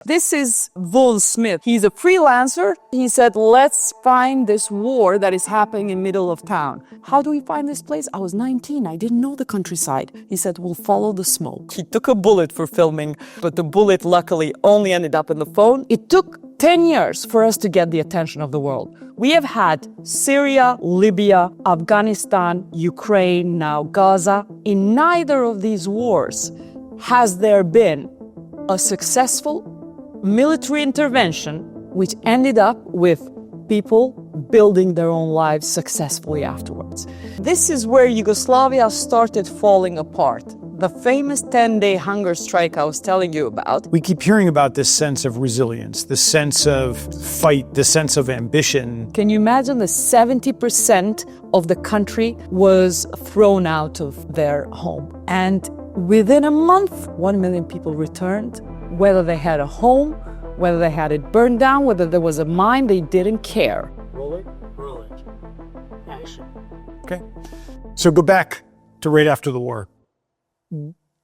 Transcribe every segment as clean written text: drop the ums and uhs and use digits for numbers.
This is Vol Smith. He's a freelancer. He said, let's find this war that is happening in middle of town. How do we find this place? I was 19. I didn't know the countryside. He said, we'll follow the smoke. He took a bullet for filming, but the bullet luckily only ended up in the phone. It took 10 years for us to get the attention of the world. We have had Syria, Libya, Afghanistan, Ukraine, now Gaza. In neither of these wars has there been a successful military intervention which ended up with people building their own lives successfully afterwards. This is where Yugoslavia started falling apart. The famous 10-day hunger strike I was telling you about. We keep hearing about this sense of resilience, this sense of fight, this sense of ambition. Can you imagine the 70% of the country was thrown out of their home? And within a month, 1 million people returned. Whether they had a home, whether they had it burned down, whether there was a mine, they didn't care. Rolling, action. Okay. So go back to right after the war.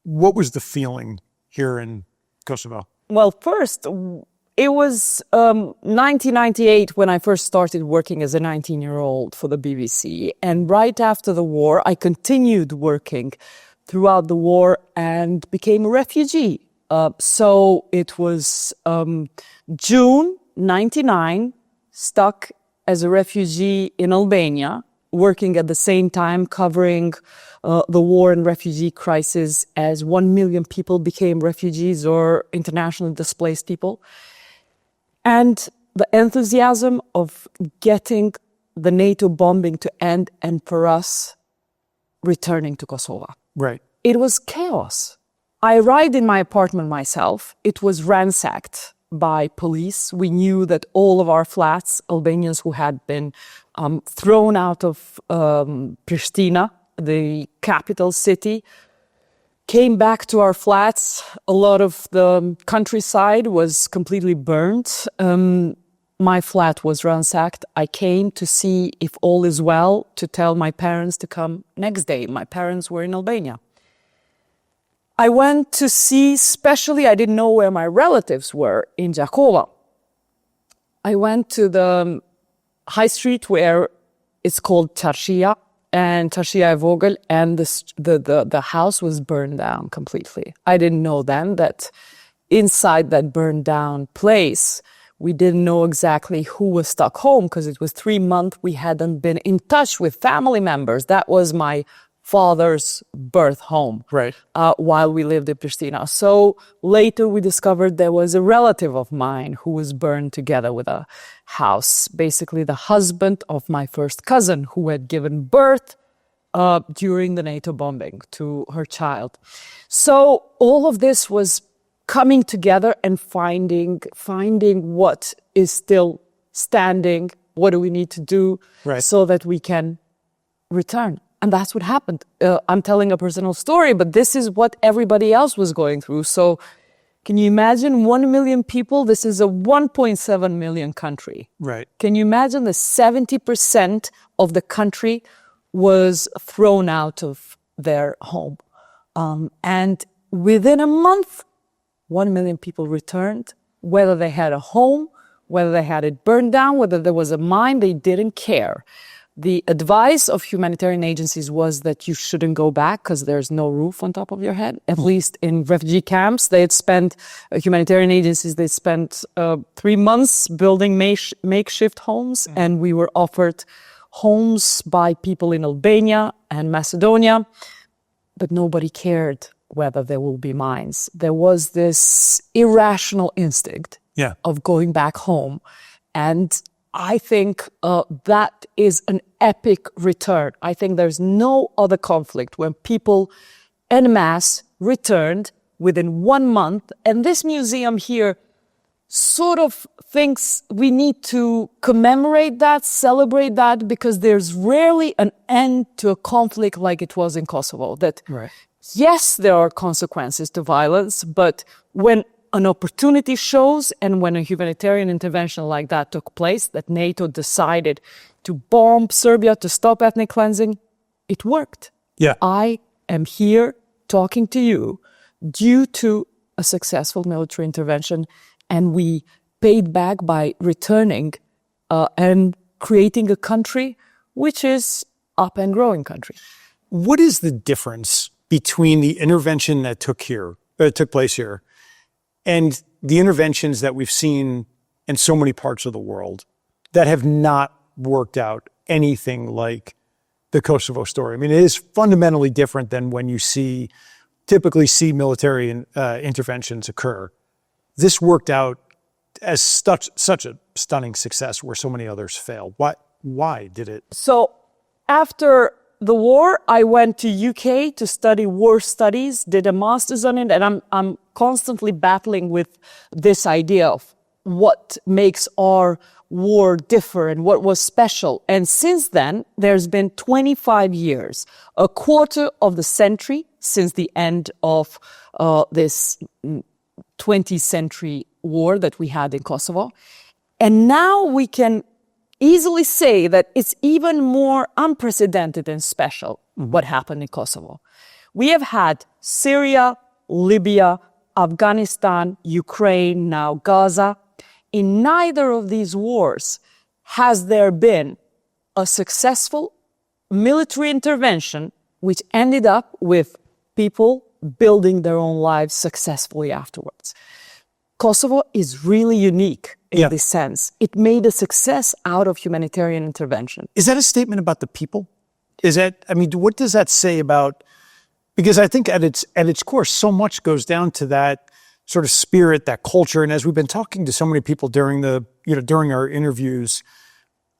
What was the feeling here in Kosovo? Well, first, it was 1998 when I first started working as a 19-year-old for the BBC. And right after the war, I continued working throughout the war and became a refugee. So it was June 99, stuck as a refugee in Albania, working at the same time covering the war and refugee crisis as 1 million people became refugees or internationally displaced people. And the enthusiasm of getting the NATO bombing to end and for us returning to Kosovo. Right. It was chaos. I arrived in my apartment myself. It was ransacked by police. We knew that all of our flats, Albanians who had been thrown out of Pristina, the capital city, came back to our flats. A lot of the countryside was completely burnt. My flat was ransacked. I came to see if all is well, to tell my parents to come next day. My parents were in Albania. I went to see, especially I didn't know where my relatives were in Jakova. I went to the high street where it's called Çarşıya and Çarşıya Vogel, and the house was burned down completely. I didn't know then that inside that burned down place, we didn't know exactly who was stuck home because it was 3 months we hadn't been in touch with family members. That was my father's birth home, right? While we lived in Pristina. So later we discovered there was a relative of mine who was burned together with a house. Basically the husband of my first cousin who had given birth during the NATO bombing to her child. So all of this was coming together and finding what is still standing, what do we need to do so that we can return. And that's what happened. I'm telling a personal story, but this is what everybody else was going through. So can you imagine 1 million people? This is a 1.7 million country. Right. Can you imagine the 70% of the country was thrown out of their home? And within a month, 1 million people returned. Whether they had a home, whether they had it burned down, whether there was a mine, they didn't care. The advice of humanitarian agencies was that you shouldn't go back because there's no roof on top of your head. At least in refugee camps, they had spent, humanitarian agencies, they spent 3 months building makeshift homes, and we were offered homes by people in Albania and Macedonia, but nobody cared whether there will be mines. There was this irrational instinct of going back home, and I think that is an epic return. I think there's no other conflict when people en masse returned within 1 month. And this museum here sort of thinks we need to commemorate that, celebrate that, because there's rarely an end to a conflict like it was in Kosovo. That yes, there are consequences to violence, but when an opportunity shows, and when a humanitarian intervention like that took place, that NATO decided to bomb Serbia to stop ethnic cleansing, it worked. Yeah. I am here talking to you due to a successful military intervention And we paid back by returning and creating a country which is up and growing country. What is the difference between the intervention that took place here and the interventions that we've seen in so many parts of the world that have not worked out anything like the Kosovo story? I mean, it is fundamentally different than when you typically see military interventions occur. This worked out as such a stunning success where so many others failed. Why did it? So after the war, I went to UK to study war studies, did a master's on it, and I'm constantly battling with this idea of what makes our war differ and what was special. And since then, there's been 25 years, a quarter of the century since the end of this 20th century war that we had in Kosovo. And now we can easily say that it's even more unprecedented and special what happened in Kosovo. We have had Syria, Libya, Afghanistan, Ukraine, now Gaza. In neither of these wars has there been a successful military intervention which ended up with people building their own lives successfully afterwards. Kosovo is really unique in this sense. It made a success out of humanitarian intervention. Is that a statement about the people? What does that say about, because I think at its core, so much goes down to that sort of spirit, that culture. And as we've been talking to so many people during our interviews,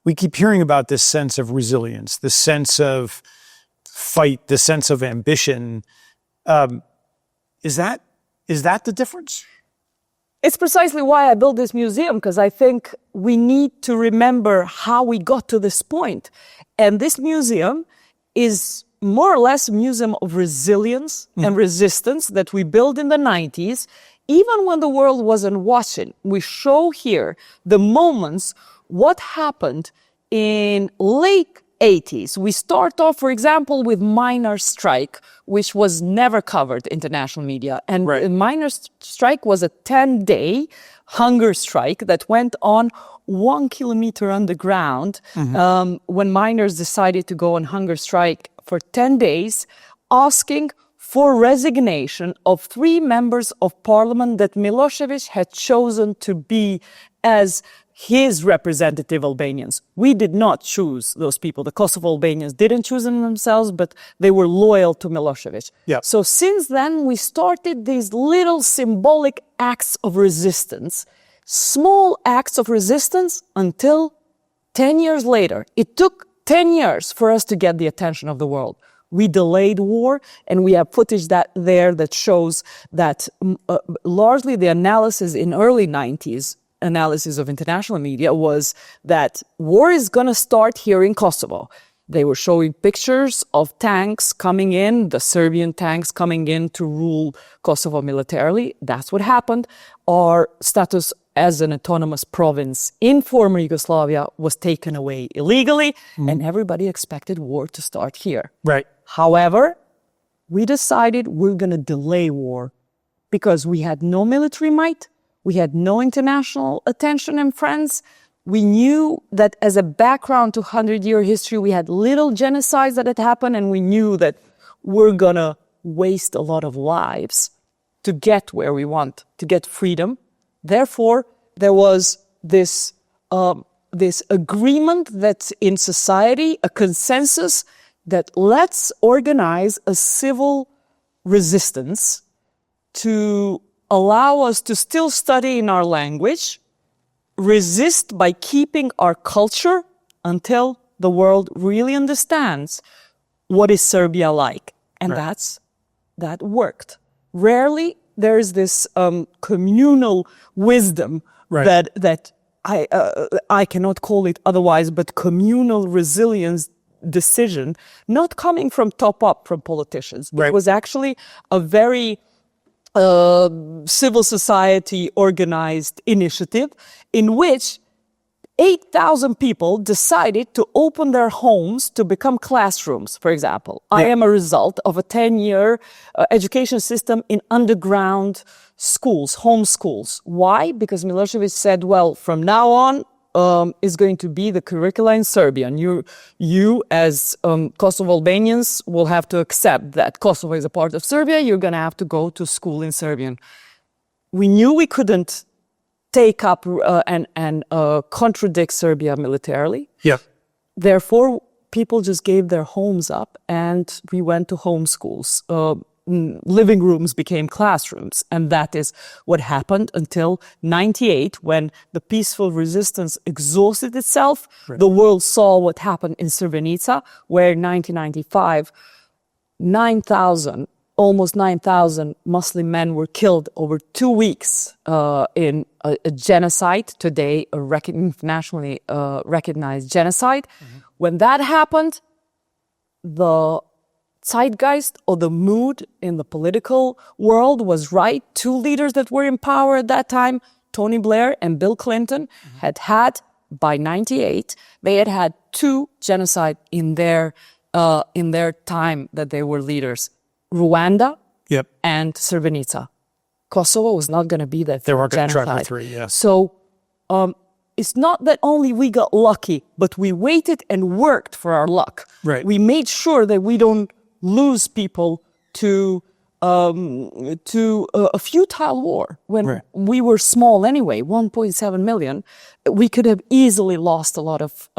we keep hearing about this sense of resilience, this sense of fight, this sense of ambition. Is that the difference? It's precisely why I built this museum, because I think we need to remember how we got to this point. And this museum is more or less a museum of resilience and resistance that we built in the 90s, even when the world wasn't watching. We show here the moments, what happened in late 80s. We start off, for example, with miners' strike, which was never covered in international media. And the miners' strike was a 10-day hunger strike that went on 1 kilometer underground when miners decided to go on hunger strike for 10 days, asking for resignation of 3 members of parliament that Milosevic had chosen to be as his representative Albanians. We did not choose those people. The Kosovo Albanians didn't choose them themselves, but they were loyal to Milosevic. Yeah. So since then, we started these little symbolic acts of resistance, small acts of resistance until 10 years later. It took 10 years for us to get the attention of the world. We delayed war, and we have footage that shows that largely the analysis in early 90s, analysis of international media, was that war is going to start here in Kosovo. They were showing pictures of tanks coming in, the Serbian tanks coming in to rule Kosovo militarily. That's what happened. Our status as an autonomous province in former Yugoslavia was taken away illegally, and everybody expected war to start here. Right. However, we decided we're going to delay war because we had no military might, we had no international attention and friends. We knew that as a background to 100-year history, we had little genocides that had happened, and we knew that we're going to waste a lot of lives to get where we want, to get freedom. Therefore, there was this agreement that in society, a consensus that let's organize a civil resistance to allow us to still study in our language, resist by keeping our culture until the world really understands what is Serbia like. And that worked. Rarely there is this communal wisdom that I cannot call it otherwise, but communal resilience decision, not coming from top up from politicians. It was actually a very civil society organized initiative in which 8,000 people decided to open their homes to become classrooms, for example. I am a result of a 10-year education system in underground schools, home schools. Why? Because Milosevic said, well, from now on, is going to be the curricula in Serbian. You as Kosovo Albanians will have to accept that Kosovo is a part of Serbia. You're going to have to go to school in Serbian. We knew we couldn't take up and contradict Serbia militarily. Yeah. Therefore, people just gave their homes up and we went to home schools. Living rooms became classrooms. And that is what happened until 98, when the peaceful resistance exhausted itself. Right. The world saw what happened in Srebrenica, where in 1995, almost 9,000 Muslim men were killed over 2 weeks in a genocide, today a internationally recognized genocide. Mm-hmm. When that happened, the zeitgeist or the mood in the political world was right. 2 leaders that were in power at that time, Tony Blair and Bill Clinton, had by 98, they had 2 genocide in their time that they were leaders. Rwanda and Srebrenica. Kosovo was not going to be that. They weren't going to try for 3, yeah. So it's not that only we got lucky, but we waited and worked for our luck. Right. We made sure that we don't lose people to a futile war. When we were small anyway, 1.7 million, we could have easily lost a lot of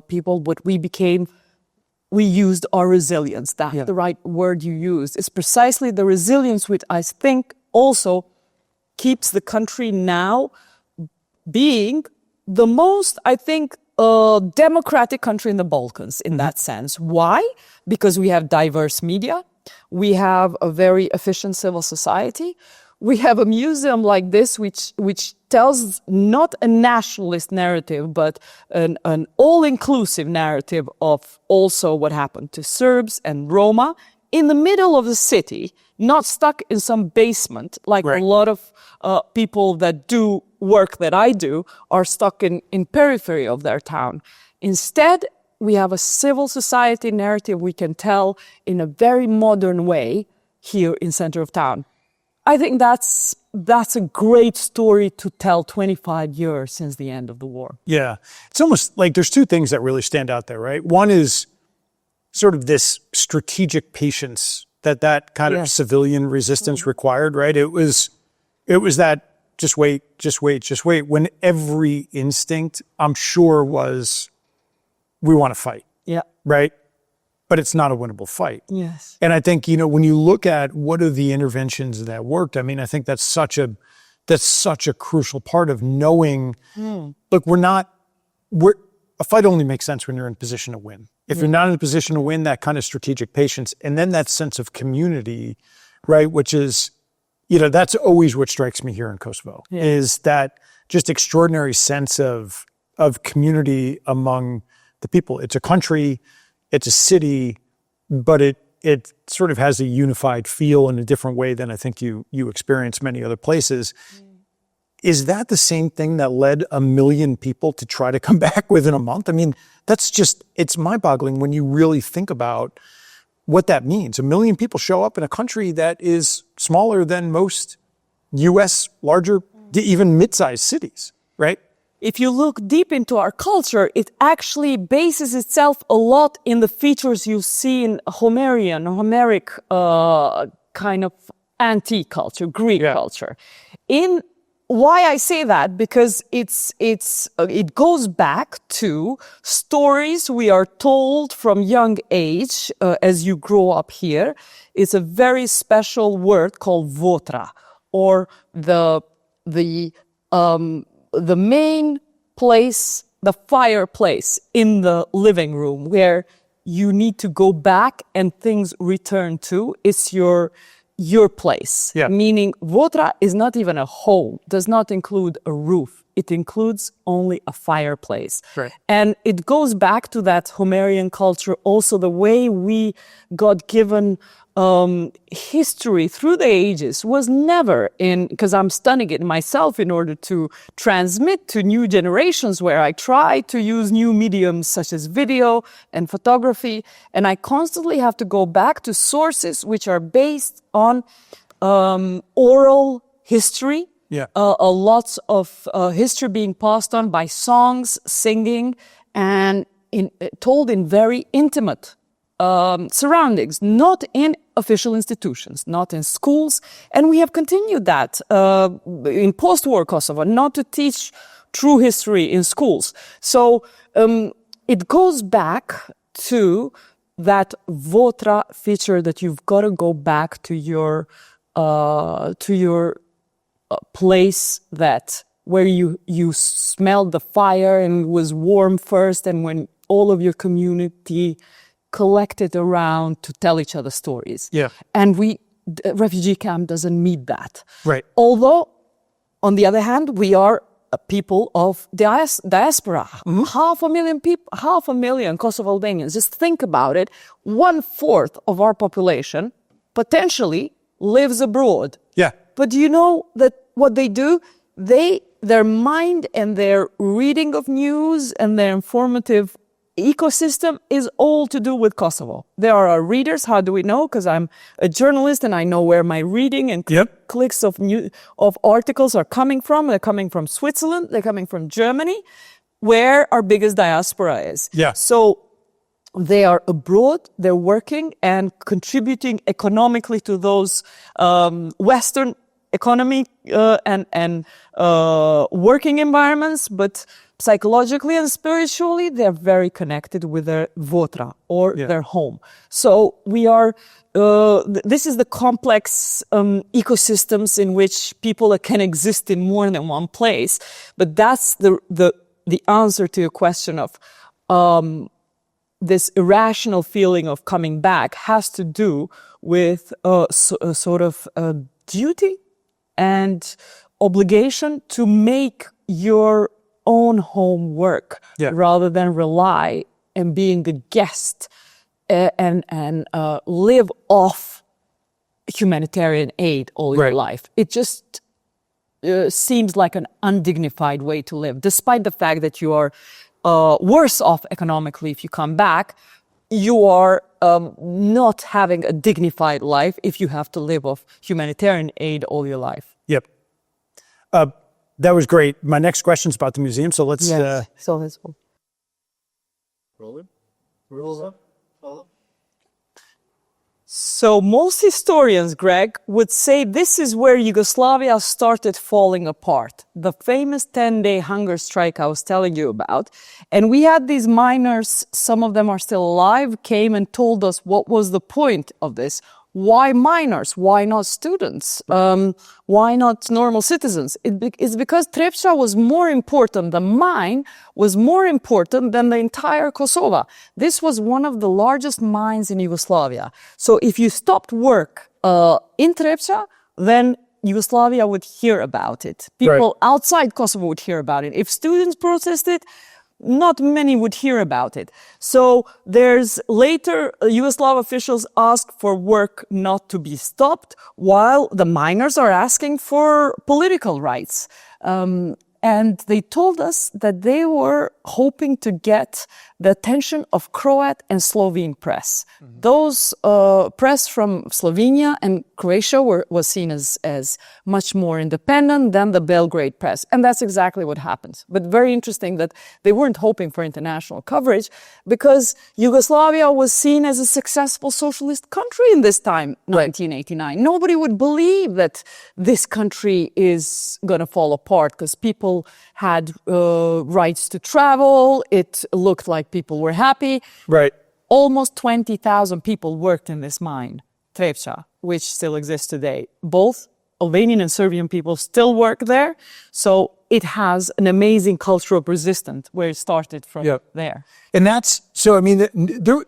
people, but we used our resilience. That's the right word you used. It's precisely the resilience which I think also keeps the country now being the most, I think, democratic country in the Balkans in that sense. Why? Because we have diverse media. We have a very efficient civil society. We have a museum like this, which tells not a nationalist narrative, but an all-inclusive narrative of also what happened to Serbs and Roma in the middle of the city, not stuck in some basement like a lot of people that do work that I do are stuck in periphery of their town. Instead, we have a civil society narrative we can tell in a very modern way here in center of town. I think that's a great story to tell 25 years since the end of the war. Yeah. It's almost like there's 2 things that really stand out there, right? One is sort of this strategic patience that kind of civilian resistance required, right? It was that just wait, when every instinct, I'm sure, was we want to fight. Yeah. Right? But it's not a winnable fight. Yes. And I think, when you look at what are the interventions that worked, I mean, I think that's such a crucial part of knowing, look, a fight only makes sense when you're in a position to win. If you're not in a position to win, that kind of strategic patience, and then that sense of community, right, which is, that's always what strikes me here in Kosovo, is that just extraordinary sense of community among the people. It's a country, it's a city, but it sort of has a unified feel in a different way than I think you experience many other places. Is that the same thing that led 1 million people to try to come back within a month? I mean, it's mind-boggling when you really think about what that means. 1 million people show up in a country that is smaller than most U.S. larger, even mid-sized cities, right? If you look deep into our culture, it actually bases itself a lot in the features you see in Homeric kind of antique culture, Greek culture. Why I say that? Because it goes back to stories we are told from young age as you grow up here. It's a very special word called votra, or the main place, the fireplace in the living room where you need to go back and things return to. It's your place. Yeah. Meaning votra is not even a home, does not include a roof. It includes only a fireplace. Right. And it goes back to that Homerian culture, also the way we got given history through the ages was never in, because I'm studying it myself in order to transmit to new generations, where I try to use new mediums such as video and photography, and I constantly have to go back to sources which are based on oral history. Yeah. Lots of history being passed on by songs, singing, and told in very intimate surroundings, not in official institutions, not in schools. And we have continued that in post-war Kosovo, not to teach true history in schools. So it goes back to that Votra feature, that you've got to go back to your place where you smelled the fire and was warm first, and when all of your community collected around to tell each other stories. Yeah. And the refugee camp doesn't meet that. Right. Although, on the other hand, we are a people of diaspora. Mm-hmm. 500,000 people, 500,000 Kosovo Albanians. Just think about it. 1/4 of our population potentially lives abroad. Yeah. But do you know that what they do? Their mind and their reading of news and their informative ecosystem is all to do with Kosovo. They are our readers. How do we know? Because I'm a journalist and I know where my reading and clicks of articles are coming from. They're coming from Switzerland. They're coming from Germany, where our biggest diaspora is. Yeah. So they are abroad, they're working and contributing economically to those Western economy and working environments, but psychologically and spiritually, they're very connected with their Votra, or their home. So we are, this is the complex ecosystems in which people can exist in more than one place. But that's the answer to your question of this irrational feeling of coming back has to do with a sort of duty and obligation to make your own home work, rather than rely and being a guest and live off humanitarian aid all your life. It just seems like an undignified way to live, despite the fact that you are worse off economically if you come back. You are not having a dignified life if you have to live off humanitarian aid all your life. Yep. That was great. My next question is about the museum, so let's... So let's go. So most historians, Greg, would say this is where Yugoslavia started falling apart. The famous 10-day hunger strike I was telling you about. And we had these miners, some of them are still alive, came and told us what was the point of this. Why miners? Why not students? Why not normal citizens? It's because Trepča was more important, the mine was more important than the entire Kosovo. This was one of the largest mines in Yugoslavia. So if you stopped work in Trepča, then Yugoslavia would hear about it. People outside Kosovo would hear about it. If students protested, not many would hear about it. So there's later Yugoslav officials ask for work not to be stopped, while the miners are asking for political rights. And they told us that they were hoping to get the attention of Croat and Slovene press. Mm-hmm. Those press from Slovenia and Croatia was seen as much more independent than the Belgrade press. And that's exactly what happened. But very interesting that they weren't hoping for international coverage, because Yugoslavia was seen as a successful socialist country in this time, 1989. Nobody would believe that this country is going to fall apart, because people had rights to travel. It looked like people were happy. Right. Almost 20,000 people worked in this mine, Trepča, which still exists today. Both Albanian and Serbian people still work there. So it has an amazing culture of resistance where it started from there. And that's, so I mean,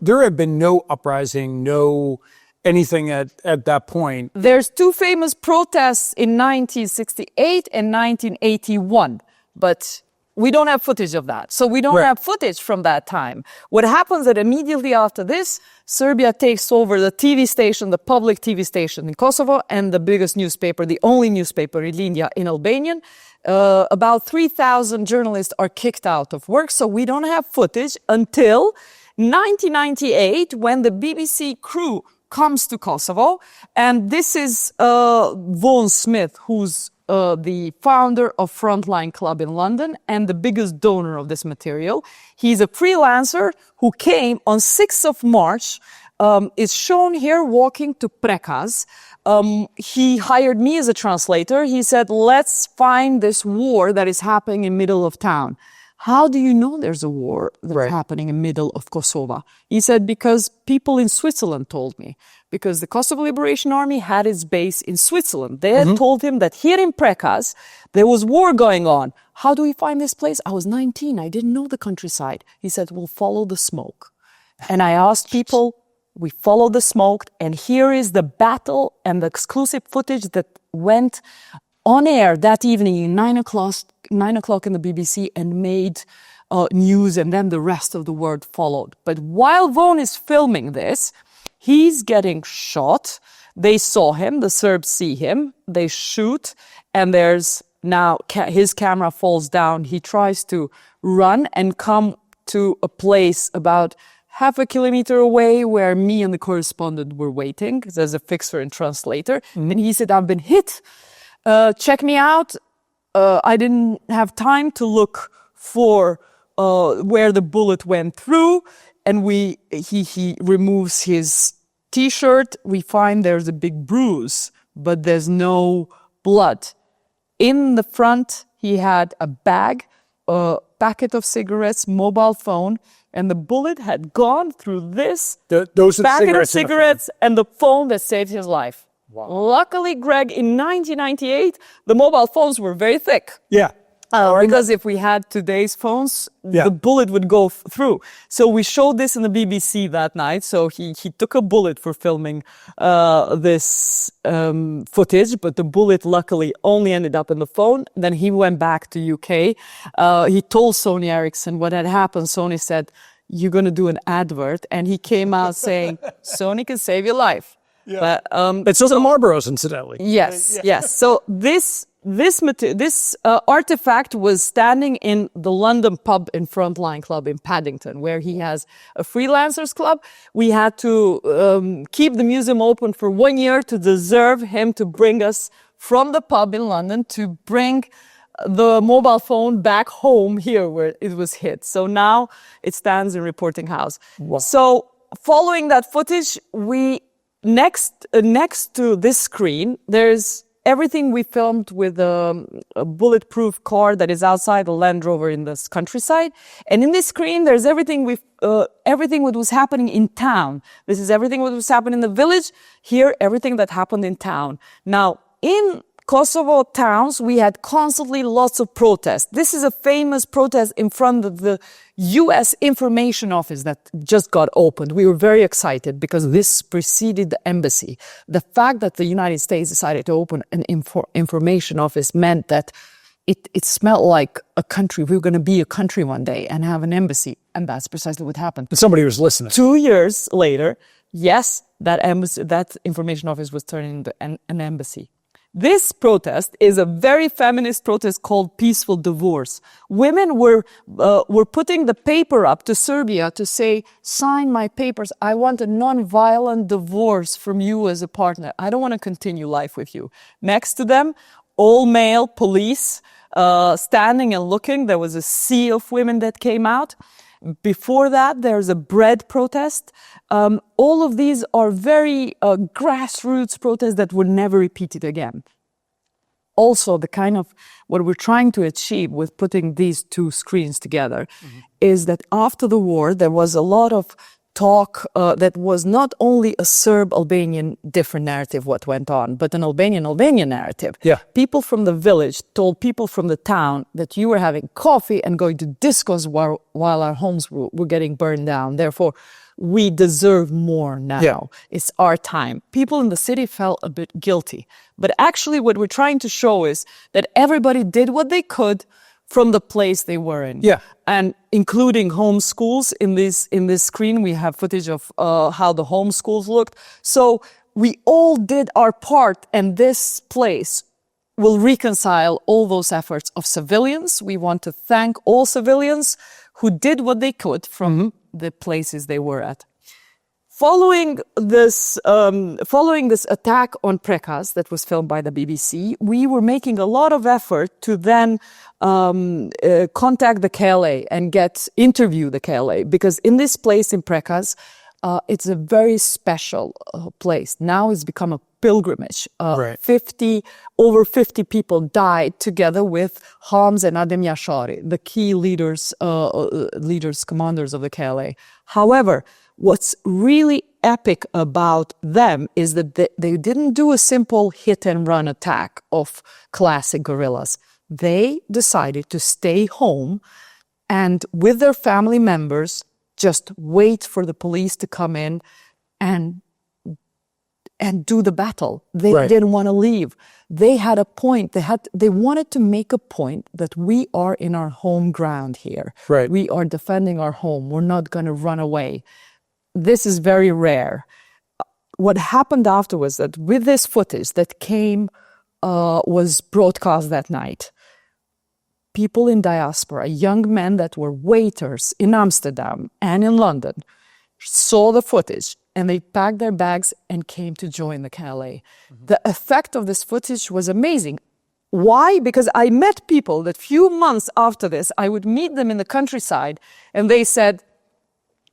there have been no uprising, no anything at that point. There's two famous protests in 1968 and 1981. But We don't have footage of that. So we don't Right. have footage from that time. What happens that immediately after this, Serbia takes over the TV station, the public TV station in Kosovo, and the biggest newspaper, the only newspaper, Ilinja, in Albanian. About 3,000 journalists are kicked out of work. So we don't have footage until 1998, when the BBC crew comes to Kosovo. And this is Vaughan Smith, who's the founder of Frontline Club in London and the biggest donor of this material. He's a freelancer who came on 6th of March, is shown here walking to Prekaz. He hired me as a translator. He said, let's find this war that is happening in middle of town. How do you know there's a war that's happening in middle of Kosovo? He said, because people in Switzerland told me. Because the Kosovo Liberation Army had its base in Switzerland. They had told him that here in Prekaz, there was war going on. How do we find this place? I was 19. I didn't know the countryside. He said, we'll follow the smoke. And I asked people, we followed the smoke, and here is the battle and the exclusive footage that went on air that evening at 9 o'clock in the BBC and made news, and then the rest of the world followed. But while Vaughan is filming this, he's getting shot. They saw him, the Serbs see him, they shoot, and there's now his camera falls down. He tries to run and come to a place about half a kilometer away where me and the correspondent were waiting, because there's a fixer and translator. And he said, I've been hit. Check me out. I didn't have time to look for where the bullet went through. And he removes his T-shirt. We find there's a big bruise, but there's no blood. In the front, he had a bag, a packet of cigarettes, mobile phone, and the bullet had gone through this Those are the packet of cigarettes in the phone. cigarettes and the phone that saved his life. Wow. Luckily, Greg, in 1998, the mobile phones were very thick. Yeah. Because if we had today's phones, the bullet would go through. So we showed this in the BBC that night. So he took a bullet for filming this footage, but the bullet luckily only ended up in the phone. Then he went back to UK. He told Sony Ericsson what had happened. Sony said, you're going to do an advert. And he came out saying, Sony can save your life. Yeah. But it's also the Marlboros, incidentally. Yes, yes. So this artifact was standing in the London pub in Frontline Club in Paddington, where he has a freelancers club. We had to keep the museum open for 1 year to deserve him to bring us from the pub in London to bring the mobile phone back home here where it was hit. So now it stands in Reporting House. Wow. So following that footage, we next to this screen, there's everything we filmed with a bulletproof car that is outside the Land Rover in this countryside. And in this screen, there's everything what was happening in town. This is everything what was happening in the village. Here, everything that happened in town. Now, in Kosovo towns, we had constantly lots of protests. This is a famous protest in front of the U.S. Information Office that just got opened. We were very excited because this preceded the embassy. The fact that the United States decided to open an information office meant that it smelled like a country. We were going to be a country one day and have an embassy. And that's precisely what happened. But somebody was listening. 2 years later, yes, that information office was turned into an embassy. This protest is a very feminist protest called Peaceful Divorce. Women were putting the paper up to Serbia to say, sign my papers. I want a non-violent divorce from you as a partner. I don't want to continue life with you. Next to them, all male police standing and looking. There was a sea of women that came out. Before that, there's a bread protest. All of these are very grassroots protests that were never repeated again. Also, the kind of what we're trying to achieve with putting these two screens together is that after the war, there was a lot of talk that was not only a Serb-Albanian different narrative what went on, but an Albanian narrative. Yeah. People from the village told people from the town that you were having coffee and going to discos while our homes were getting burned down. Therefore, we deserve more now. Yeah. It's our time. People in the city felt a bit guilty. But actually what we're trying to show is that everybody did what they could from the place they were in. Yeah. And including home schools in this screen, we have footage of how the home schools looked. So we all did our part, and this place will reconcile all those efforts of civilians. We want to thank all civilians who did what they could from the places they were at. Following this attack on Prekaz that was filmed by the BBC, we were making a lot of effort to then contact the KLA and interview the KLA, because in this place in Prekaz, it's a very special place. Now it's become a pilgrimage. Right. Over 50 people died together with Hams and Adem Yashari, the key leaders, commanders of the KLA. However, what's really epic about them is that they didn't do a simple hit and run attack of classic guerrillas. They decided to stay home and with their family members just wait for the police to come in and do the battle. They didn't want to leave. They had a point. They wanted to make a point that we are in our home ground here. Right. We are defending our home. We're not going to run away. This is very rare. What happened afterwards, that with this footage that was broadcast that night, people in diaspora, young men that were waiters in Amsterdam and in London, saw the footage and they packed their bags and came to join the KLA. The effect of this footage was amazing. Why? Because I met people that few months after this, I would meet them in the countryside and they said,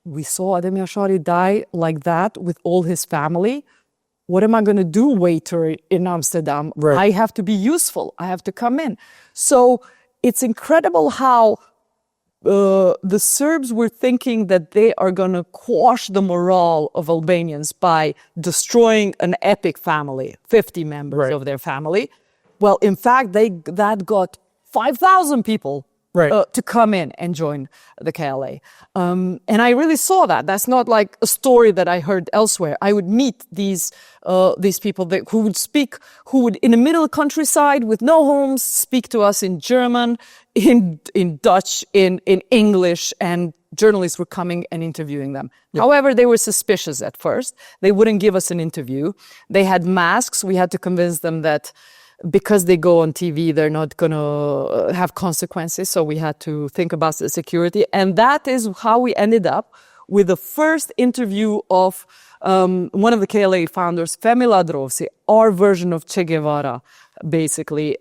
we saw Adem Yashari die like that with all his family. What am I going to do, waiter in Amsterdam? Right. I have to be useful. I have to come in. So it's incredible how the Serbs were thinking that they are going to quash the morale of Albanians by destroying an epic family, 50 members of their family. Well, in fact, that got 5,000 people to come in and join the KLA. And I really saw that. That's not like a story that I heard elsewhere. I would meet these people who would in the middle countryside with no homes, speak to us in German, in Dutch, in English, and journalists were coming and interviewing them. Yep. However, they were suspicious at first. They wouldn't give us an interview. They had masks. We had to convince them that because they go on TV, they're not going to have consequences. So we had to think about the security. And that is how we ended up with the first interview of one of the KLA founders, Femi Ladrovci, our version of Che Guevara, basically.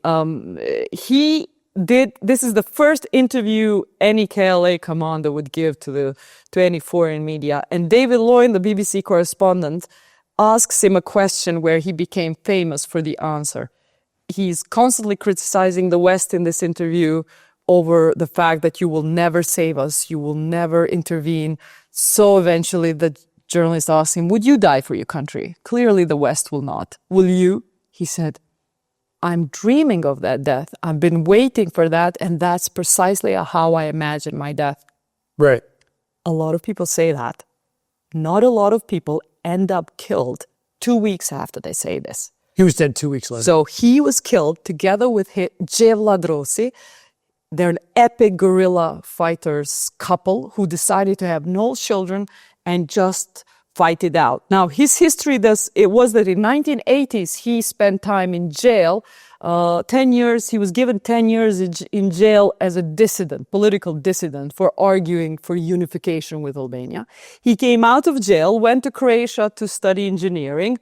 This is the first interview any KLA commander would give to any foreign media. And David Loyne, the BBC correspondent, asks him a question where he became famous for the answer. He's constantly criticizing the West in this interview over the fact that you will never save us, you will never intervene. So eventually the journalist asked him, would you die for your country? Clearly the West will not. Will you? He said, I'm dreaming of that death. I've been waiting for that, and that's precisely how I imagine my death. Right. A lot of people say that. Not a lot of people end up killed 2 weeks after they say this. He was dead 2 weeks later. So he was killed together with Jev Ladrosi. They're an epic guerrilla fighters couple who decided to have no children and just fight it out. Now, his history was that in 1980s, he spent time in jail, 10 years. He was given 10 years in jail as a dissident, political dissident, for arguing for unification with Albania. He came out of jail, went to Croatia to study engineering.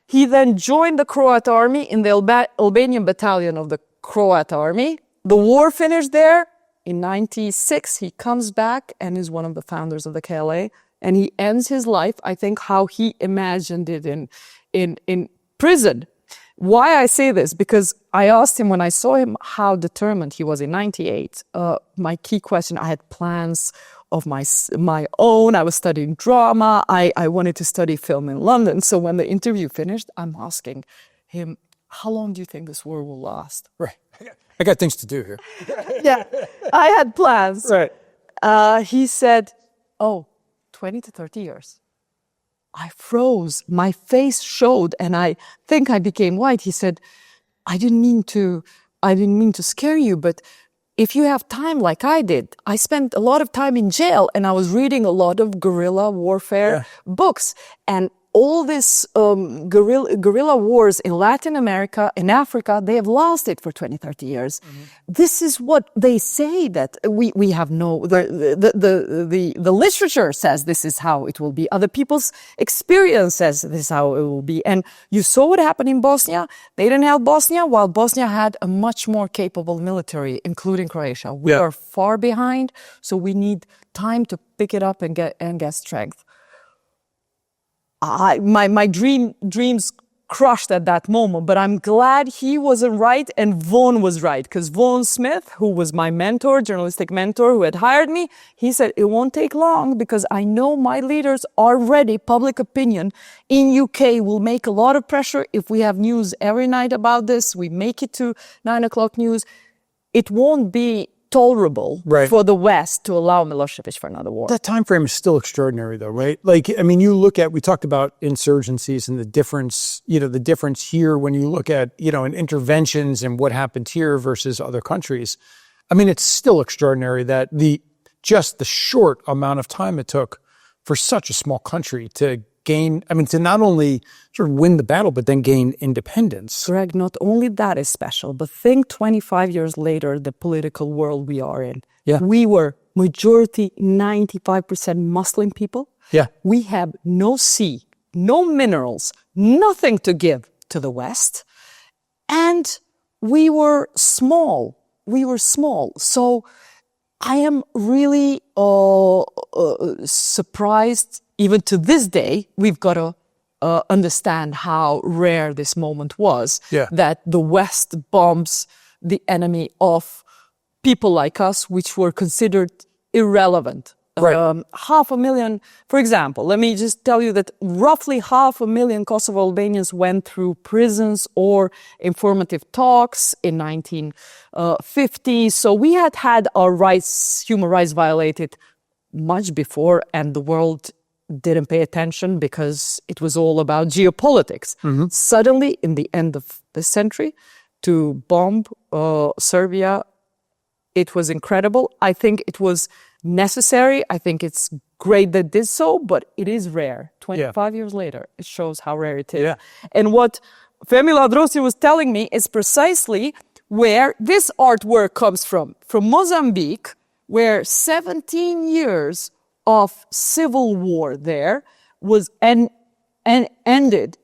He then joined the Croat army in the Albanian battalion of the Croat army. The war finished there. In 1996, he comes back and is one of the founders of the KLA. And he ends his life, I think, how he imagined it in prison. Why I say this? Because I asked him when I saw him how determined he was in 98. My key question, I had plans of my own. I was studying drama. I wanted to study film in London. So when the interview finished, I'm asking him, how long do you think this war will last? Right. I got things to do here. Yeah, I had plans. Right. He said, 20 to 30 years. I froze. My face showed, and I think I became white. He said, I didn't mean to scare you, but if you have time like I did, I spent a lot of time in jail and I was reading a lot of guerrilla warfare books. And all this guerrilla wars in Latin America, in Africa, they have lasted for 20, 30 years. This is what they say, that we have the literature says this is how it will be. Other people's experience says this is how it will be. And you saw what happened in Bosnia. They didn't have Bosnia, while Bosnia had a much more capable military, including Croatia. We are far behind, so we need time to pick it up and get strength. My dreams crushed at that moment, but I'm glad he wasn't right and Vaughan was right, because Vaughan Smith, who was my mentor, journalistic mentor, who had hired me, he said, it won't take long because I know my leaders are ready. Public opinion in UK will make a lot of pressure. If we have news every night about this, we make it to 9 o'clock news, it won't be tolerable for the West to allow Milosevic for another war. That time frame is still extraordinary, though, right? Like, I mean, we talked about insurgencies and the difference here when you look at, in interventions and what happened here versus other countries. I mean, it's still extraordinary that just the short amount of time it took for such a small country to to not only sort of win the battle, but then gain independence. Greg, not only that is special, but think 25 years later, the political world we are in. Yeah. We were majority 95% Muslim people. Yeah. We have no sea, no minerals, nothing to give to the West. And we were small. So I am really surprised. Even to this day, we've got to understand how rare this moment was, that the West bombs the enemy of people like us, which were considered irrelevant. 500,000, for example, let me just tell you that roughly 500,000 Kosovo Albanians went through prisons or informative talks in 1950. So we had our rights, human rights violated much before, and the world didn't pay attention because it was all about geopolitics. Suddenly, in the end of the century, to bomb Serbia, it was incredible. I think it was necessary. I think it's great that it did so, but it is rare. 25 years later, it shows how rare it is. Yeah. And what Femi Ladrossi was telling me is precisely where this artwork comes from Mozambique, where 17 years of civil war there was ended,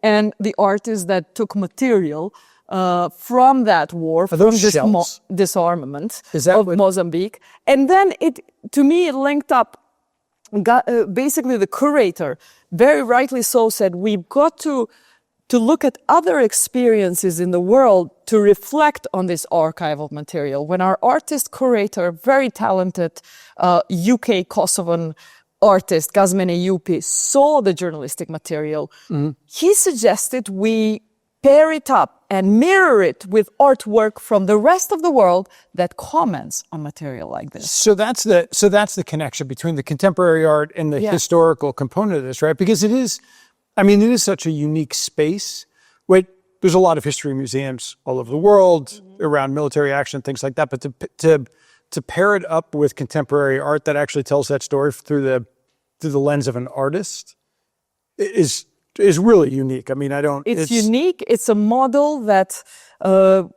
and the artists that took material from that war, from this disarmament of Mozambique. And then it linked up, basically the curator, very rightly so, said, we've got to look at other experiences in the world to reflect on this archive of material. When our artist curator, very talented UK Kosovan artist, Gazmene Yupi, saw the journalistic material, he suggested we pair it up and mirror it with artwork from the rest of the world that comments on material like this. So that's the connection between the contemporary art and the historical component of this, right? Because it is such a unique space. There's a lot of history museums all over the world around military action, things like that. But to pair it up with contemporary art that actually tells that story through the lens of an artist is really unique. I mean, It's unique. It's a model that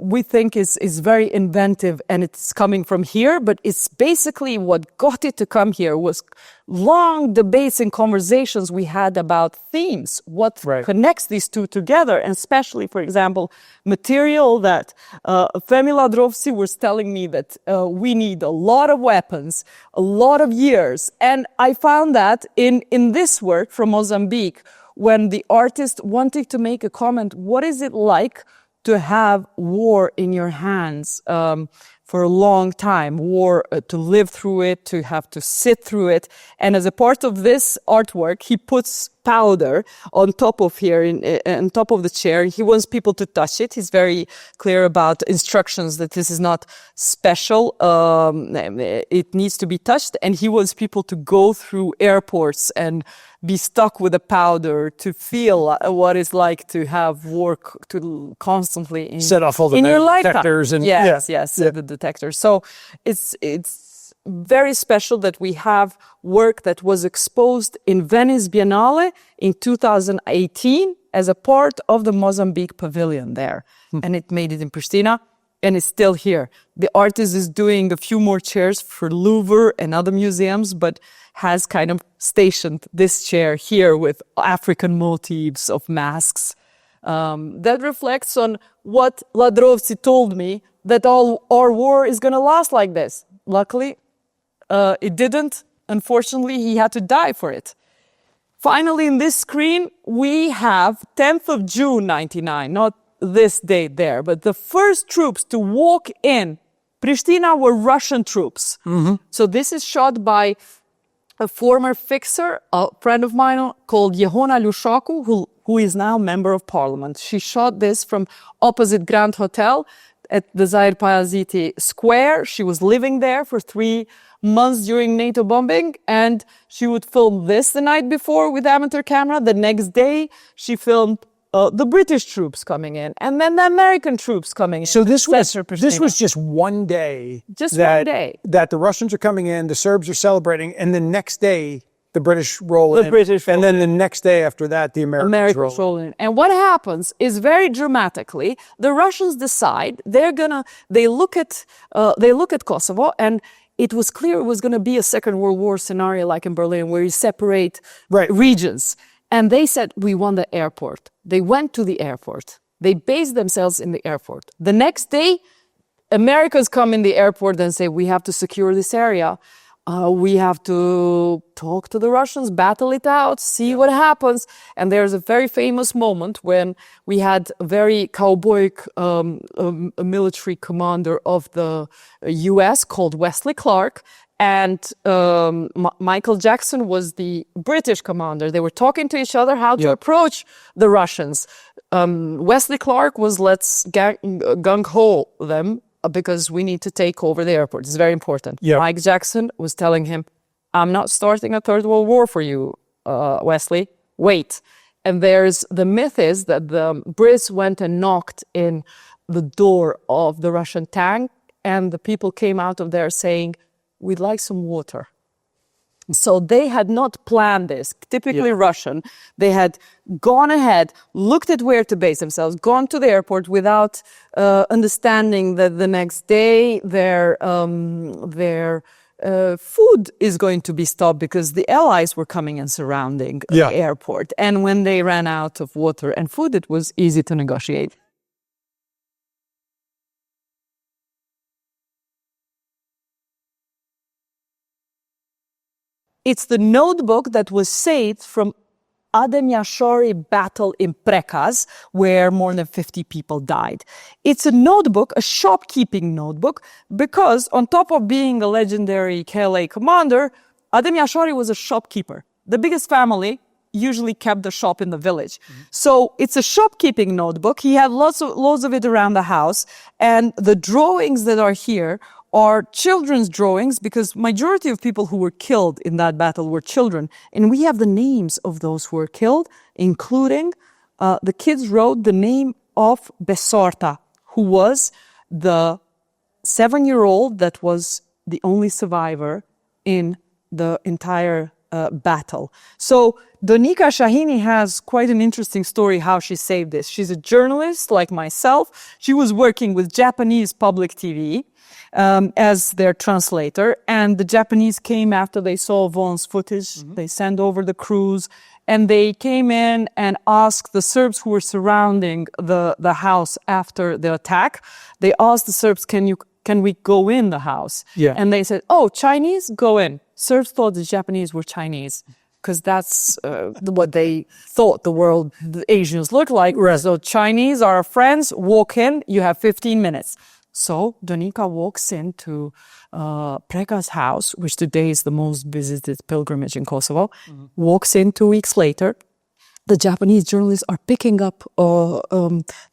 we think is very inventive, and it's coming from here, but it's basically what got it to come here was long debates and conversations we had about themes, what connects these two together, and especially, for example, material that Femi Ladrossi was telling me that we need a lot of weapons, a lot of years. And I found that in this work from Mozambique, when the artist wanted to make a comment, what is it like to have war in your hands for a long time, war, to live through it, to have to sit through it. And as a part of this artwork, he puts powder on top of here, on top of the chair. He wants people to touch it. He's very clear about instructions that this is not special. It needs to be touched, and he wants people to go through airports and be stuck with the powder to feel what it's like to have work to constantly set off all the detectors and yes, the detectors. So it's very special that we have work that was exposed in Venice Biennale in 2018 as a part of the Mozambique pavilion there, and it made it in Pristina. And it's still here. The artist is doing a few more chairs for Louvre and other museums, but has kind of stationed this chair here with African motifs of masks. That reflects on what Ladrovci told me, that all our war is going to last like this. Luckily, it didn't. Unfortunately, he had to die for it. Finally, in this screen, we have 10th of June, 99, not this date there, but the first troops to walk in Pristina were Russian troops. So this is shot by a former fixer, a friend of mine called Yehona Lushaku, who is now member of parliament. She shot this from opposite Grand Hotel at the Zahir Payaziti Square. She was living there for 3 months during NATO bombing, and she would film this the night before with amateur camera. The next day, she filmed the British troops coming in, and then the American troops coming in. So this was just one day. One day. That the Russians are coming in, the Serbs are celebrating, and the next day the British roll in. And then the next day after that, the Americans roll in. And what happens is very dramatically, the Russians decide they look at Kosovo, and it was clear it was going to be a Second World War scenario like in Berlin, where you separate regions. And they said, we want the airport. They went to the airport. They based themselves in the airport. The next day, Americans come in the airport and say, we have to secure this area. We have to talk to the Russians, battle it out, see what happens. And there's a very famous moment when we had a very cowboyic military commander of the US called Wesley Clark. And Michael Jackson was the British commander. They were talking to each other how to approach the Russians. Wesley Clark was, let's gung-ho them because we need to take over the airport. It's very important. Mike Jackson was telling him, I'm not starting a Third World War for you, Wesley. Wait. And the myth is that the Brits went and knocked in the door of the Russian tank, and the people came out of there saying, we'd like some water. So they had not planned this, typically Russian. They had gone ahead, looked at where to base themselves, gone to the airport without understanding that the next day their food is going to be stopped because the Allies were coming and surrounding the airport. And when they ran out of water and food, it was easy to negotiate. It's the notebook that was saved from Adem Yashari battle in Prekaz, where more than 50 people died. It's a notebook, a shopkeeping notebook, because on top of being a legendary KLA commander, Adem Yashari was a shopkeeper. The biggest family usually kept the shop in the village. So it's a shopkeeping notebook. He had lots of it around the house. And the drawings that are here are children's drawings, because majority of people who were killed in that battle were children. And we have the names of those who were killed, including the kids wrote the name of Besorta, who was the 7-year-old that was the only survivor in the entire battle. So Donika Shahini has quite an interesting story how she saved this. She's a journalist like myself. She was working with Japanese public TV as their translator, and the Japanese came after they saw Vaughn's footage. They sent over the crews, and they came in and asked the Serbs who were surrounding the house after the attack. They asked the Serbs, can we go in the house? And they said, oh, Chinese, go in. Serbs thought the Japanese were Chinese, because that's what they thought the Asians looked like. So Chinese are our friends, walk in, you have 15 minutes. So Donika walks into Preka's house, which today is the most visited pilgrimage in Kosovo, walks in 2 weeks later, the Japanese journalists are picking up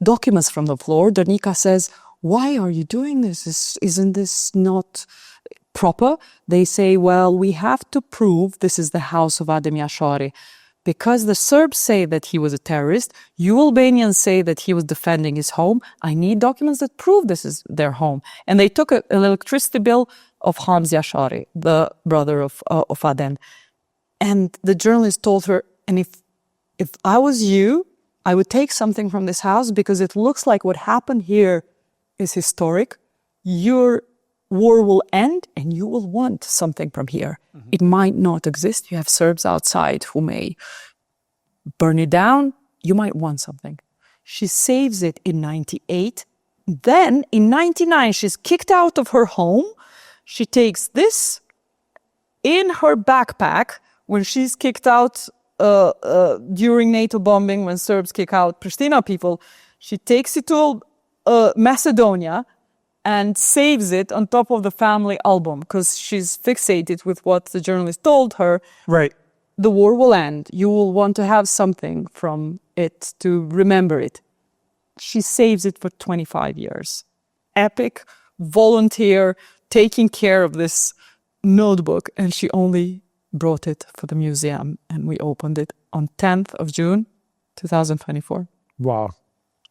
documents from the floor. Danica says, "Why are you doing this? Isn't this not proper?" They say, "Well, we have to prove this is the house of Adem Yashari. Because the Serbs say that he was a terrorist, you Albanians say that he was defending his home. I need documents that prove this is their home." And they took an electricity bill of Hans Yashari, the brother of Adem. And the journalist told her, "And if I was you, I would take something from this house because it looks like what happened here is historic. Your war will end and you will want something from here. It might not exist. You have Serbs outside who may burn it down. You might want something." She saves it in 98. Then in 99, she's kicked out of her home. She takes this in her backpack when she's kicked out during NATO bombing, when Serbs kick out Pristina people. She takes it to Macedonia and saves it on top of the family album because she's fixated with what the journalist told her. Right. The war will end. You will want to have something from it to remember it. She saves it for 25 years. Epic, volunteer, taking care of this notebook. And she only brought it for the museum. And we opened it on 10th of June, 2024. Wow.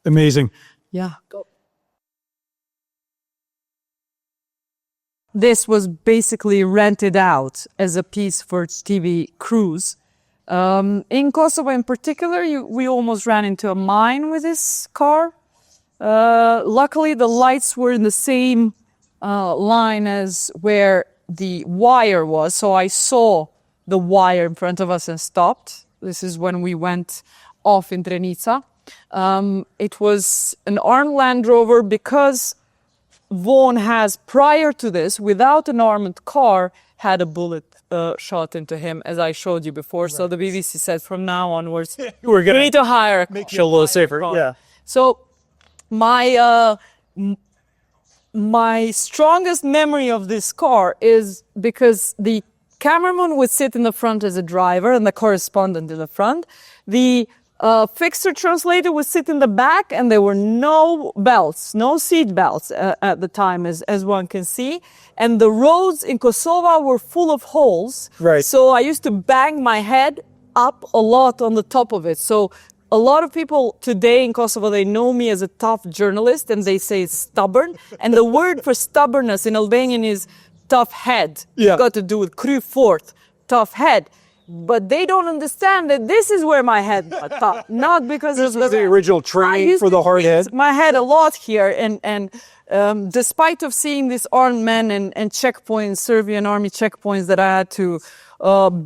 Amazing. Yeah. This was basically rented out as a piece for TV crews. In Kosovo in particular, we almost ran into a mine with this car. Luckily, the lights were in the same line as where the wire was, so I saw the wire in front of us and stopped. This is when we went off in Drenica. It was an armed Land Rover because Vaughan has, prior to this, without an armored car, had a bullet shot into him, as I showed you before. Right. So the BBC said from now onwards, we need to hire a car. Make you a little safer. Yeah. So my strongest memory of this car is because the cameraman would sit in the front as a driver and the correspondent in the front. The fixer translator would sit in the back, and there were no belts, no seat belts at the time, as one can see. And the roads in Kosovo were full of holes. Right. So I used to bang my head up a lot on the top of it. So a lot of people today in Kosovo, they know me as a tough journalist, and they say stubborn. And the word for stubbornness in Albanian is tough head. Yeah. It's got to do with kry fort, tough head. But they don't understand that this is where my head got tough, not because this was the original training for the hard head. My head a lot here, and despite of seeing these armed men and checkpoints, Serbian army checkpoints that I had to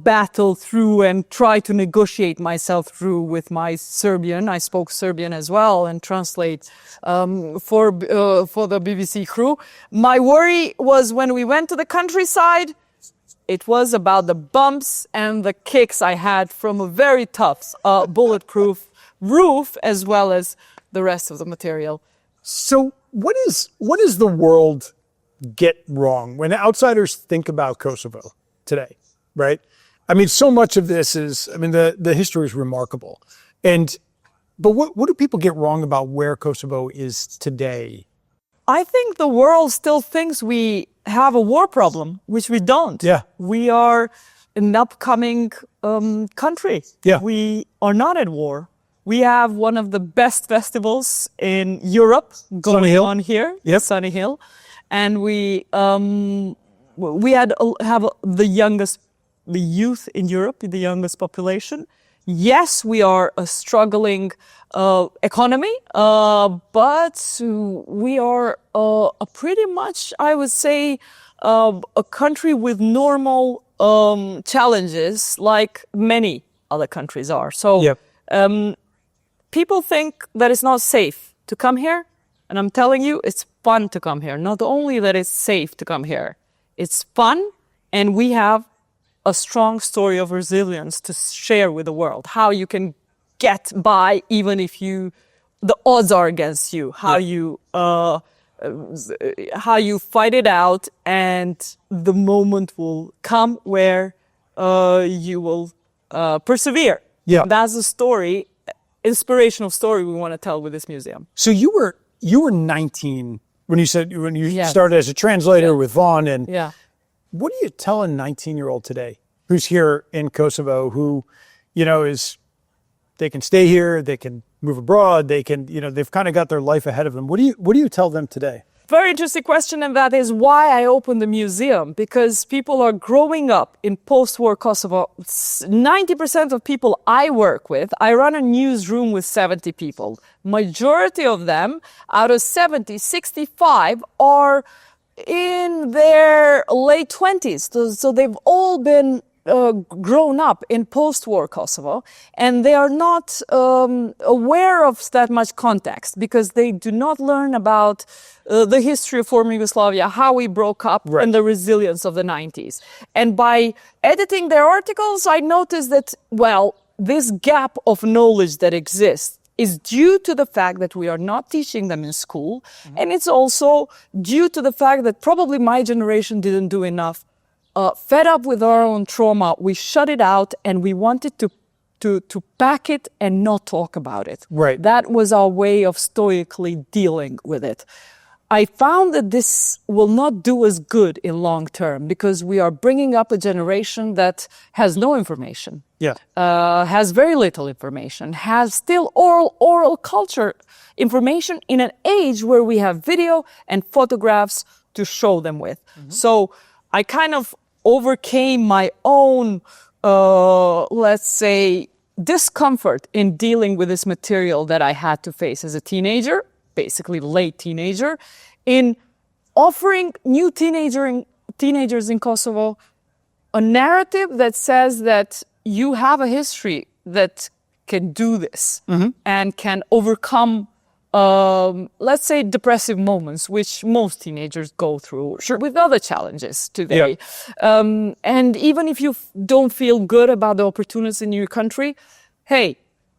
battle through and try to negotiate myself through with my Serbian. I spoke Serbian as well and translate for the BBC crew. My worry was when we went to the countryside. It was about the bumps and the kicks I had from a very tough, bulletproof roof, as well as the rest of the material. So what does the world get wrong when outsiders think about Kosovo today, right? I mean, so much of this is, I mean, the history is remarkable. But what do people get wrong about where Kosovo is today? I think the world still thinks we have a war problem, which we don't. Yeah. We are an upcoming country. Yeah. We are not at war. We have one of the best festivals in Europe going on here. Yep. Sunny Hill. And we have the youth in Europe, the youngest population. Yes, we are a struggling economy, but we are a pretty much, I would say, a country with normal challenges like many other countries are. So yep. People think that it's not safe to come here, and I'm telling you, it's fun to come here. Not only that it's safe to come here, it's fun, and we have a strong story of resilience to share with the world. How you can get by even if the odds are against you. How you fight it out, and the moment will come where you will persevere. Yeah. That's the story, inspirational story we want to tell with this museum. So you were 19 when you Yes. started as a translator with Vaughn. And Yeah. what do you tell a 19-year-old today who's here in Kosovo who, they can stay here, they can move abroad, they can, they've kind of got their life ahead of them. What do you tell them today? Very interesting question, and that is why I opened the museum, because people are growing up in post-war Kosovo. 90% of people I work with, I run a newsroom with 70 people. Majority of them, out of 70, 65 are in their late 20s. So they've all been grown up in post-war Kosovo, and they are not aware of that much context, because they do not learn about the history of former Yugoslavia, how we broke up, Right. and the resilience of the 90s. And by editing their articles, I noticed that, this gap of knowledge that exists is due to the fact that we are not teaching them in school, and it's also due to the fact that probably my generation didn't do enough. Fed up with our own trauma, we shut it out, and we wanted to pack it and not talk about it. Right. That was our way of stoically dealing with it. I found that this will not do us good in long term, because we are bringing up a generation that has no information. Yeah. Has very little information, has still oral culture information in an age where we have video and photographs to show them with. So I kind of overcame my own, let's say, discomfort in dealing with this material that I had to face as a teenager, basically late teenager, in offering new teenagers in Kosovo a narrative that says that you have a history that can do this and can overcome, let's say, depressive moments, which most teenagers go through with other challenges today. Yeah. And even if you don't feel good about the opportunities in your country, hey,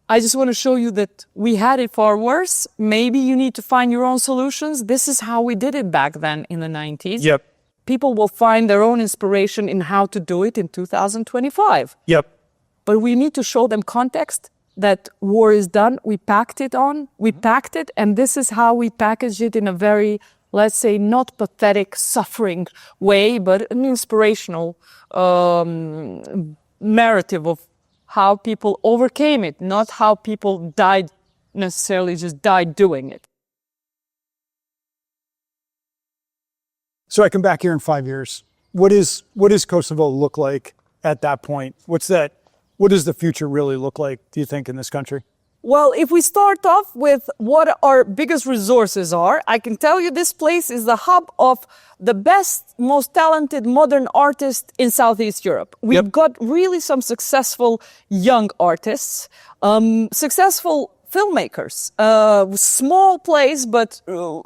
I just want to show you that we had it far worse. Maybe you need to find your own solutions. This is how we did it back then in the 90s. Yep. People will find their own inspiration in how to do it in 2025. Yep. But we need to show them context, that war is done. We packed it, and this is how we package it in a very, let's say, not pathetic, suffering way, but an inspirational narrative of how people overcame it, not how people just died doing it. So I come back here in 5 years. What does Kosovo look like at that point? What does the future really look like, do you think, in this country? Well, if we start off with what our biggest resources are, I can tell you this place is the hub of the best, most talented modern artists in Southeast Europe. We've got really some successful young artists, successful filmmakers, small place, but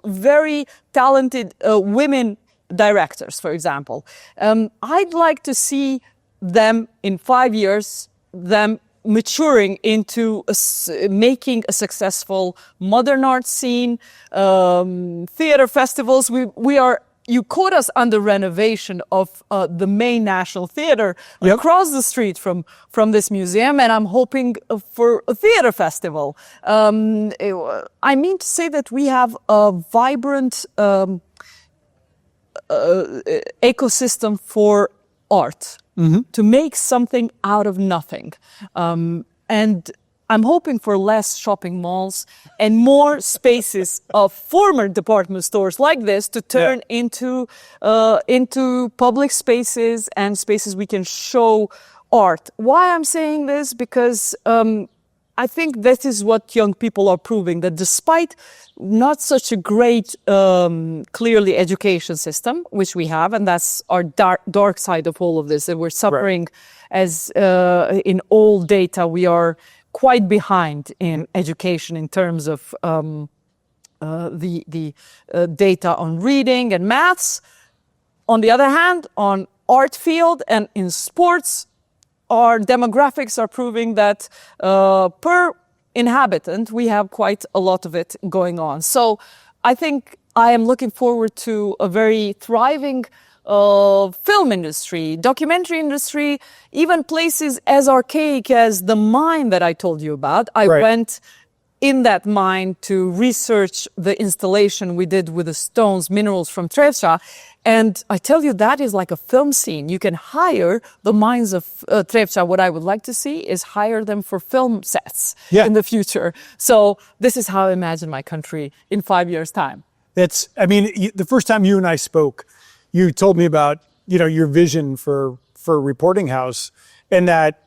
very talented women directors, for example. I'd like to see them in 5 years, them maturing into making a successful modern art scene, theater festivals. You caught us under renovation of the main National Theater across the street from this museum, and I'm hoping for a theater festival. I mean to say that we have a vibrant ecosystem for art. To make something out of nothing. And I'm hoping for less shopping malls and more spaces of former department stores like this to turn into public spaces and spaces we can show art. Why I'm saying this? Because I think that is what young people are proving, that despite not such a great, clearly education system, which we have, and that's our dark side of all of this, that we're suffering as in all data, we are quite behind in education in terms of the data on reading and maths. On the other hand, on art field and in sports, our demographics are proving that per inhabitant, we have quite a lot of it going on. So I think I am looking forward to a very thriving film industry, documentary industry, even places as archaic as the mine that I told you about. I went in that mine to research the installation we did with the stones, minerals from Trevcha. And I tell you, that is like a film scene. You can hire the mines of Trevcha. What I would like to see is hire them for film sets in the future. So this is how I imagine my country in 5 years' time. The first time you and I spoke, you told me about, your vision for a reporting house, and that,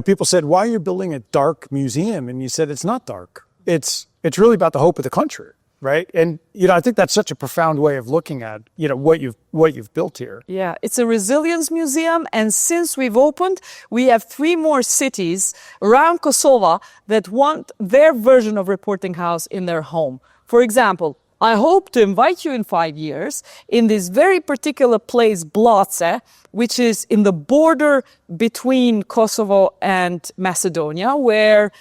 people said, why are you building a dark museum? And you said, it's not dark. It's really about the hope of the country, right? And, I think that's such a profound way of looking at, what you've built here. Yeah, it's a resilience museum. And since we've opened, we have 3 more cities around Kosovo that want their version of reporting house in their home. For example, I hope to invite you in 5 years in this very particular place, Blace, which is in the border between Kosovo and Macedonia, where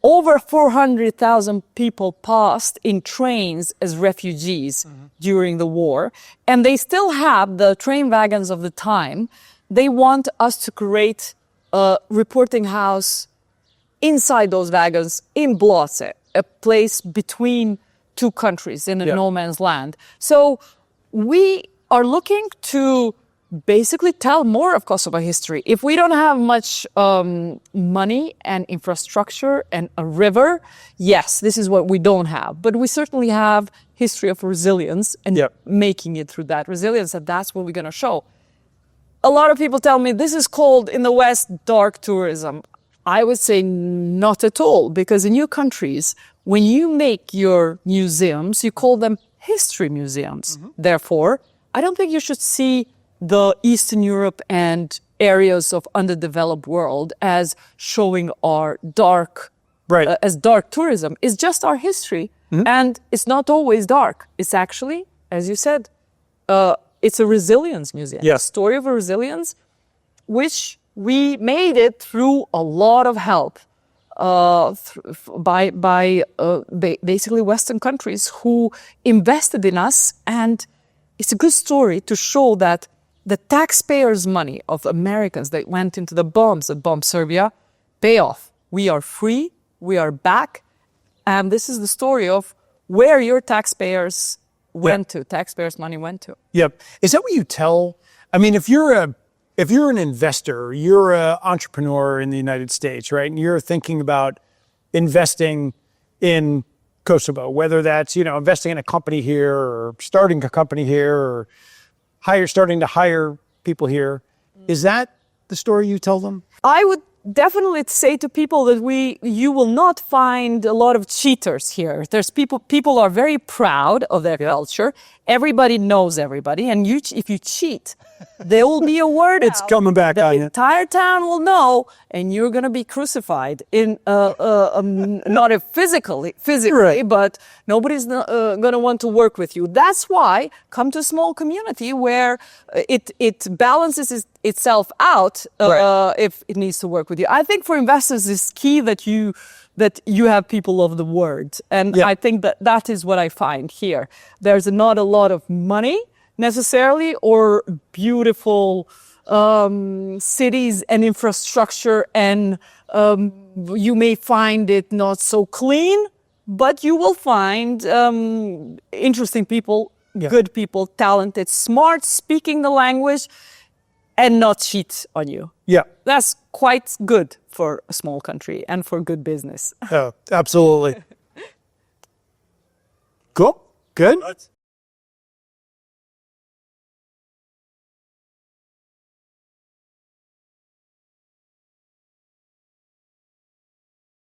over 400,000 people passed in trains as refugees during the war. And they still have the train wagons of the time. They want us to create a reporting house inside those wagons in Blace, a place between 2 countries in a no man's land. So we are looking to basically tell more of Kosovo history. If we don't have much money and infrastructure and a river, yes, this is what we don't have. But we certainly have history of resilience and making it through that resilience, and that's what we're going to show. A lot of people tell me this is called in the West dark tourism. I would say not at all, because in your countries, when you make your museums, you call them history museums. Therefore, I don't think you should see the Eastern Europe and areas of underdeveloped world as showing our dark, as dark tourism. It's just our history, and it's not always dark. It's actually, as you said, it's a resilience museum. A story of a resilience, which we made it through a lot of help by basically Western countries who invested in us. And it's a good story to show that the taxpayers' money of Americans that went into the bombs that bombed Serbia pay off. We are free, we are back, and this is the story of where your taxpayers went to, taxpayers' money went to. Yep. Is that what you tell? I mean, if you're an investor, you're an entrepreneur in the United States, right? And you're thinking about investing in Kosovo, whether that's, investing in a company here or starting a company here or starting to hire people here. Is that the story you tell them? I would definitely say to people that you will not find a lot of cheaters here. There's people are very proud of their culture. Everybody knows everybody, and if you cheat, there will be a word It's coming back on you. The entire town will know, and you're going to be crucified in not physically, but nobody's going to want to work with you. That's why come to a small community where it balances itself out if it needs to work with you. I think for investors, it's key that you have people of the word. And I think that is what I find here. There's not a lot of money necessarily or beautiful cities and infrastructure, and you may find it not so clean, but you will find interesting people, good people, talented, smart, speaking the language, and not cheat on you. Yeah. That's quite good for a small country and for good business. Oh, absolutely. Cool. Good.